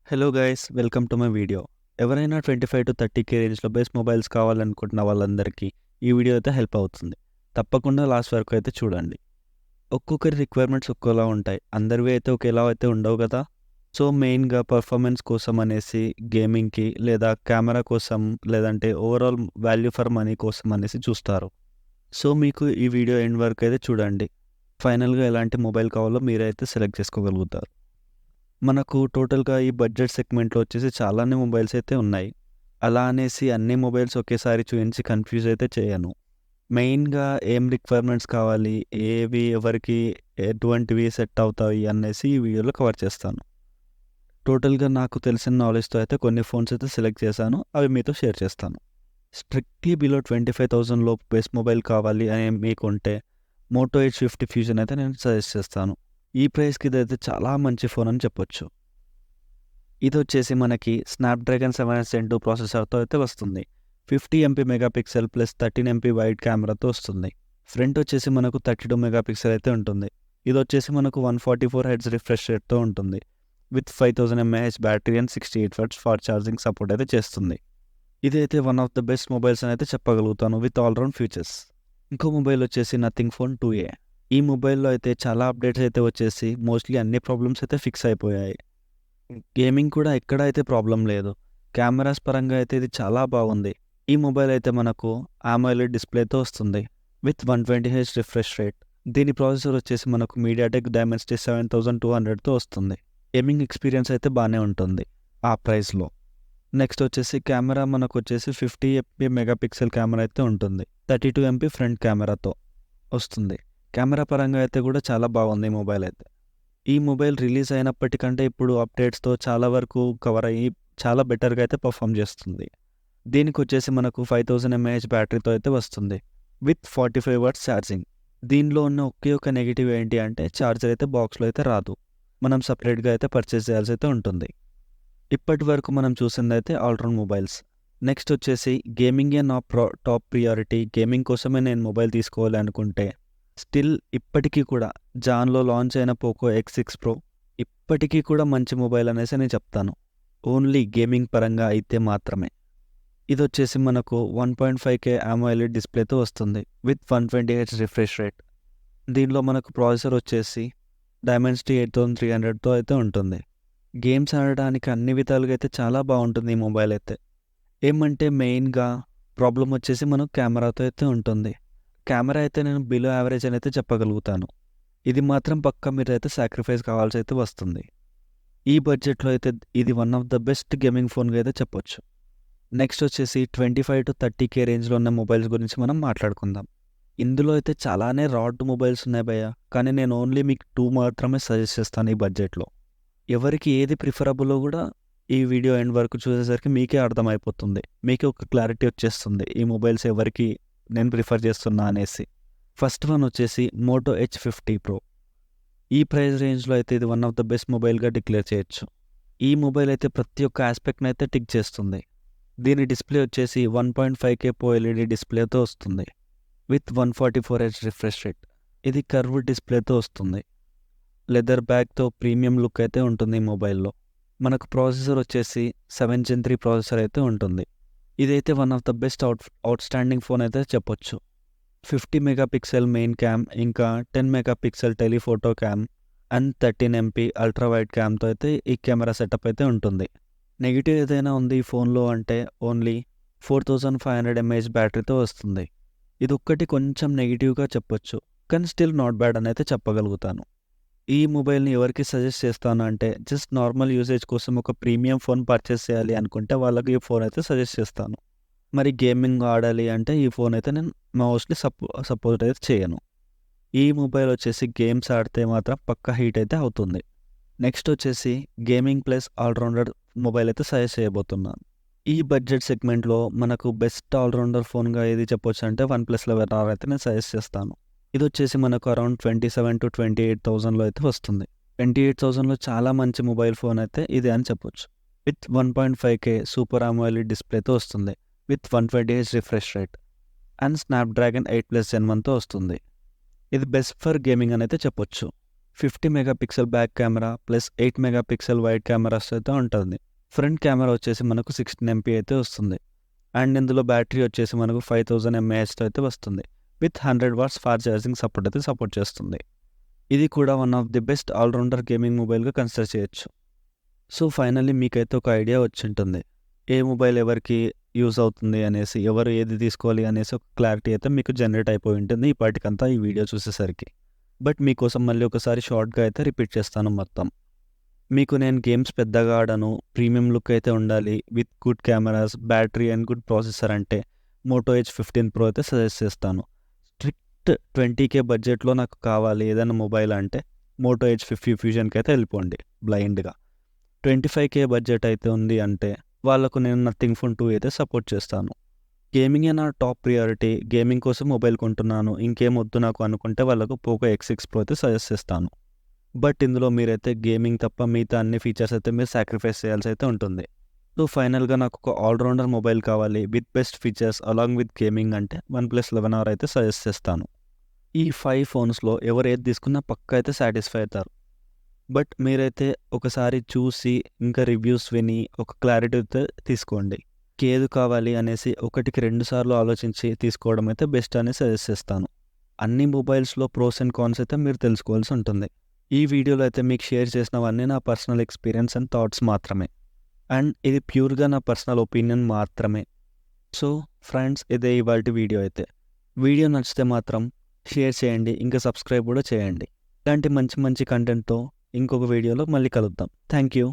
Hello guys, welcome to my video. ఎవరైనా 25-30K రేంజ్లో best mobiles కావాలనుకుంటున్న వాళ్ళందరికీ ఈ వీడియో అయితే హెల్ప్ అవుతుంది. తప్పకుండా లాస్ట్ వరకు అయితే చూడండి. ఒక్కొక్కరి రిక్వైర్మెంట్స్ ఒక్కోలా ఉంటాయి. అందరివి అయితే ఒకేలా అయితే ఉండవు కదా. సో మెయిన్గా పర్ఫార్మెన్స్ కోసం అనేసి, గేమింగ్కి లేదా కెమెరా కోసం, లేదంటే ఓవరాల్ వాల్యూ ఫర్ మనీ కోసం అనేసి చూస్తారు. సో మీకు ఈ వీడియో ఎండ్ వరకు అయితే చూడండి. ఫైనల్గా ఎలాంటి మొబైల్ కావాలో మీరైతే సెలెక్ట్ చేసుకోగలుగుతారు. మనకు టోటల్‌గా ఈ బడ్జెట్ సెగ్మెంట్‌లో వచ్చేసి చాలానే మొబైల్స్ అయితే ఉన్నాయి. అలా అనేసి అన్ని మొబైల్స్ ఒకేసారి చూయించి కన్‌ఫ్యూజ్ అయితే చేయను. మెయిన్‌గా ఏం రిక్వైర్మెంట్స్ కావాలి, ఏవి ఎవరికి ఎటువంటివి సెట్ అవుతాయి అనేసి ఈ వీడియోలో కవర్ చేస్తాను. టోటల్‌గా నాకు తెలిసిన నాలెడ్జ్‌తో అయితే కొన్ని ఫోన్స్ అయితే సెలెక్ట్ చేశాను. అవి మీతో షేర్ చేస్తాను. స్ట్రిక్ట్‌లీ బిలో 25,000 లోపు బెస్ట్ మొబైల్ కావాలి అని మీకుంటే మోటో ఎడ్జ్ 50 ఫ్యూజన్ అయితే నేను సజెస్ట్ చేస్తాను. ఈ ప్రైస్‌కి ఇదైతే చాలా మంచి ఫోన్ అని చెప్పొచ్చు. ఇదొచ్చేసి మనకి స్నాప్‌డ్రాగన్ 7 Gen 2 ప్రాసెసర్‌తో అయితే వస్తుంది. 50 MP megapixel plus 13 MP wide కెమెరాతో వస్తుంది. ఫ్రంట్ వచ్చేసి మనకు 32 మెగాపిక్సెల్ అయితే ఉంటుంది. ఇదొచ్చేసి మనకు 144 హెర్ట్జ్ రిఫ్రెష్ రేట్‌తో ఉంటుంది. With 5000 mAh battery and 68 watts fast charging support అయితే చేస్తుంది. ఇదైతే one of the best mobiles అని అయితే చెప్పగలుగుతాను విత్ ఆల్ రౌండ్ ఫీచర్స్. ఇంకో మొబైల్ వచ్చేసి నథింగ్ ఫోన్ 2A. ఈ మొబైల్‌లో అయితే చాలా అప్డేట్స్ అయితే వచ్చేసి మోస్ట్‌లీ అన్ని ప్రాబ్లమ్స్ అయితే ఫిక్స్ అయిపోయాయి. గేమింగ్ కూడా ఎక్కడ అయితే ప్రాబ్లం లేదు. కెమెరాస్ పరంగా అయితే ఇది చాలా బాగుంది. ఈ మొబైల్ అయితే మనకు AMOLED డిస్ప్లేతో వస్తుంది. With 120Hz refresh rate. దీని ప్రాసెసర్ వచ్చేసి మనకు మీడియాటెక్ డైమెన్సిటీ 7200తో వస్తుంది. గేమింగ్ ఎక్స్పీరియన్స్ అయితే బాగానే ఉంటుంది ఆ ప్రైస్‌లో. నెక్స్ట్ వచ్చేసి కెమెరా మనకు వచ్చేసి 50 MP మెగాపిక్సెల్ కెమెరా అయితే ఉంటుంది. 32 MP ఫ్రంట్ కెమెరాతో వస్తుంది. కెమెరా పరంగా అయితే కూడా చాలా బాగుంది ఈ మొబైల్ అయితే. ఈ మొబైల్ రిలీజ్ అయినప్పటికంటే ఇప్పుడు అప్డేట్స్‌తో చాలా వరకు కవర్ అయ్యి చాలా బెటర్‌గా అయితే పర్ఫామ్ చేస్తుంది. దీనికి వచ్చేసి మనకు 5000 mAh బ్యాటరీతో అయితే వస్తుంది. With 45 watts charging. దీనిలో ఉన్న ఒకే ఒక నెగెటివ్ ఏంటి అంటే ఛార్జర్ అయితే బాక్స్‌లో అయితే రాదు. మనం సెపరేట్‌గా అయితే పర్చేస్ చేయాల్సి అయితే ఉంటుంది. ఇప్పటి వరకు మనం చూసిందైతే ఆల్ రౌండ్ మొబైల్స్. నెక్స్ట్ వచ్చేసి గేమింగే నా టాప్ ప్రియారిటీ. గేమింగ్ కోసమే నేను మొబైల్ తీసుకోవాలి అనుకుంటే స్టిల్ ఇప్పటికీ కూడా జాన్‌లో లాంచ్ అయిన పోకో X6 Pro ఇప్పటికీ కూడా మంచి మొబైల్ అనేసి నేను చెప్తాను. ఓన్లీ గేమింగ్ పరంగా అయితే మాత్రమే. ఇదొచ్చేసి మనకు 1.5K AMOLED డిస్ప్లేతో వస్తుంది. With 120Hz refresh rate. దీనిలో మనకు ప్రాసెసర్ వచ్చేసి డైమెన్సిటీ 8300తో అయితే ఉంటుంది. గేమ్స్ ఆడడానికి అన్ని విధాలుగా అయితే చాలా బాగుంటుంది ఈ మొబైల్ అయితే. ఏమంటే మెయిన్‌గా ప్రాబ్లమ్ వచ్చేసి మనకు కెమెరాతో అయితే ఉంటుంది. కెమెరా అయితే నేను బిలో యావరేజ్ అని అయితే చెప్పగలుగుతాను. ఇది మాత్రం పక్కా మీరైతే సాక్రిఫైస్ కావాల్సి అయితే వస్తుంది. ఈ బడ్జెట్‌లో అయితే ఇది one of the best gaming ఫోన్‌గా అయితే చెప్పొచ్చు. నెక్స్ట్ వచ్చేసి 25-30K రేంజ్‌లో ఉన్న మొబైల్స్ గురించి మనం మాట్లాడుకుందాం. ఇందులో అయితే చాలానే రాడ్ మొబైల్స్ ఉన్నాయి భయ్య. కానీ నేను ఓన్లీ మీకు 2 మాత్రమే సజెస్ట్ చేస్తాను ఈ బడ్జెట్‌లో. ఎవరికి ఏది ప్రిఫరబులో కూడా ఈ వీడియో ఎండ్ వరకు చూసేసరికి మీకే అర్థమైపోతుంది. మీకే ఒక క్లారిటీ వచ్చేస్తుంది ఈ మొబైల్స్ ఎవరికి నేను ప్రిఫర్ చేస్తున్నా అనేసి. ఫస్ట్ వన్ వచ్చేసి మోటో ఎడ్జ్ 50 Pro. ఈ ప్రైస్ రేంజ్‌లో అయితే ఇది వన్ ఆఫ్ ద బెస్ట్ మొబైల్‌గా డిక్లేర్ చేయొచ్చు. ఈ మొబైల్ అయితే ప్రతి ఒక్క ఆస్పెక్ట్‌ని అయితే టిక్ చేస్తుంది. దీని డిస్ప్లే వచ్చేసి 1.5K OLED డిస్ప్లేతో వస్తుంది. With 144Hz refresh rate. ఇది కర్వ్డ్ డిస్ప్లేతో వస్తుంది. లెదర్ బ్యాగ్‌తో ప్రీమియం లుక్ అయితే ఉంటుంది ఈ మొబైల్‌లో. మనకు ప్రాసెసర్ వచ్చేసి 7 Gen 3 ప్రాసెసర్ అయితే ఉంటుంది. ఇదైతే one of the best outstanding phone అయితే చెప్పొచ్చు. 50 మెగాపిక్సెల్ మెయిన్ క్యామ్, ఇంకా 10 megapixel telephoto cam and 13 MP ultra wide క్యామ్‌తో అయితే ఈ కెమెరా సెటప్ అయితే ఉంటుంది. నెగెటివ్ ఏదైనా ఉంది ఈ ఫోన్‌లో అంటే ఓన్లీ 4500 mAh బ్యాటరీతో వస్తుంది. ఇదొక్కటి కొంచెం నెగెటివ్‌గా చెప్పొచ్చు. కానీ స్టిల్ నాట్ బ్యాడ్ అని అయితే చెప్పగలుగుతాను. ఈ మొబైల్‌ని ఎవరికి సజెస్ట్ చేస్తాను అంటే జస్ట్ నార్మల్ యూసేజ్ కోసం ఒక ప్రీమియం ఫోన్ పర్చేస్ చేయాలి అనుకుంటే వాళ్ళకి ఈ ఫోన్ అయితే సజెస్ట్ చేస్తాను. మరి గేమింగ్ ఆడాలి అంటే ఈ ఫోన్ అయితే నేను మోస్ట్‌లీ సపోర్ట్ అయితే చేయను. ఈ మొబైల్ వచ్చేసి గేమ్స్ ఆడితే మాత్రం పక్కా హీట్ అయితే అవుతుంది. నెక్స్ట్ వచ్చేసి గేమింగ్ ప్లస్ ఆల్‌రౌండర్ మొబైల్ అయితే సజెస్ట్ చేయబోతున్నాను. ఈ బడ్జెట్ సెగ్మెంట్‌లో మనకు బెస్ట్ ఆల్‌రౌండర్ ఫోన్‌గా ఏది చెప్పొచ్చు అంటే OnePlus 11R అయితే నేను సజెస్ట్ చేస్తాను. ఇదొచ్చేసి మనకు అరౌండ్ 27,000-28,000లో అయితే వస్తుంది. 28,000లో చాలా మంచి మొబైల్ ఫోన్ అయితే ఇది అని చెప్పొచ్చు. విత్ 1.5K సూపర్ AMOLED డిస్ప్లేతో వస్తుంది. With 120Hz refresh rate and Snapdragon 8+ Gen 1తో వస్తుంది. ఇది బెస్ట్ ఫర్ గేమింగ్ అని అయితే చెప్పొచ్చు. 50 megapixel back camera plus 8 megapixel wide cameras అయితే ఉంటుంది. ఫ్రంట్ కెమెరా వచ్చేసి మనకు 16 ఎంపీ అయితే వస్తుంది. అండ్ ఇందులో బ్యాటరీ వచ్చేసి మనకు 5000 ఎంఏహెచ్తో అయితే వస్తుంది. With 100 watts fast charging support చేస్తుంది. ఇది కూడా one of the best allrounder gaming మొబైల్గా కన్సిడర్ చేయొచ్చు. సో ఫైనల్లీ మీకైతే ఒక ఐడియా వచ్చింటుంది, ఏ మొబైల్ ఎవరికి యూజ్ అవుతుంది అనేసి, ఎవరు ఏది తీసుకోవాలి అనేసి ఒక క్లారిటీ అయితే మీకు జనరేట్ అయిపోయి ఉంటుంది ఇప్పటికంతా ఈ వీడియో చూసేసరికి. బట్ మీకోసం మళ్ళీ ఒకసారి షార్ట్గా అయితే రిపీట్ చేస్తాను మొత్తం. మీకు నేను గేమ్స్ పెద్దగా ఆడను, ప్రీమియం లుక్ అయితే ఉండాలి, with good cameras, battery and good processor అంటే మోటో Edge 15 Pro అయితే సజెస్ట్ చేస్తాను. స్ట్రిక్ట్ 20K బడ్జెట్లో నాకు కావాలి ఏదైనా మొబైల్ అంటే మోటో Edge 50 ఫ్యూజన్కి అయితే వెళ్ళిపోండి బ్లైండ్గా. 25K బడ్జెట్ అయితే ఉంది అంటే వాళ్ళకు నేను నథింగ్ ఫోన్ 2 అయితే సపోర్ట్ చేస్తాను. గేమింగే నా టాప్ ప్రియారిటీ, గేమింగ్ కోసం మొబైల్ కొంటున్నాను, ఇంకేం వద్దు నాకు అనుకుంటే వాళ్ళకు పోకో X6 Pro అయితే సజెస్ట్ చేస్తాను. బట్ ఇందులో మీరైతే గేమింగ్ తప్ప మిగతా అన్ని ఫీచర్స్ అయితే మీరు సాక్రిఫైస్ చేయాల్సి అయితే ఉంటుంది. సో ఫైనల్గా నాకు ఒక ఆల్రౌండర్ మొబైల్ కావాలి with best features along with gaming అంటే OnePlus 11R అయితే సజెస్ట్ చేస్తాను. ఈ 5 ఫోన్స్లో ఎవరు ఏది తీసుకున్నా పక్కా అయితే సాటిస్ఫై అవుతారు. బట్ మీరైతే ఒకసారి చూసి ఇంకా రివ్యూస్ విని ఒక క్లారిటీ అయితే తీసుకోండి. ఏది కావాలి అనేసి ఒకటికి 2 సార్లు ఆలోచించి తీసుకోవడం అయితే బెస్ట్ అని సజెస్ట్ చేస్తాను. అన్ని మొబైల్స్లో ప్రోస్ అండ్ కాన్స్ అయితే మీరు తెలుసుకోవాల్సి ఉంటుంది. ఈ వీడియోలో అయితే మీకు షేర్ చేసినవన్నీ నా పర్సనల్ ఎక్స్పీరియన్స్ అండ్ థాట్స్ మాత్రమే. అండ్ ఇది ప్యూర్గా నా పర్సనల్ ఒపీనియన్ మాత్రమే. సో ఫ్రెండ్స్, ఇదే ఇవాల్టి వీడియో అయితే. వీడియో నచ్చితే మాత్రం షేర్ చేయండి, ఇంకా సబ్స్క్రైబ్ కూడా చేయండి. ఇలాంటి మంచి మంచి కంటెంట్తో ఇంకొక వీడియోలో మళ్ళీ కలుద్దాం. Thank you.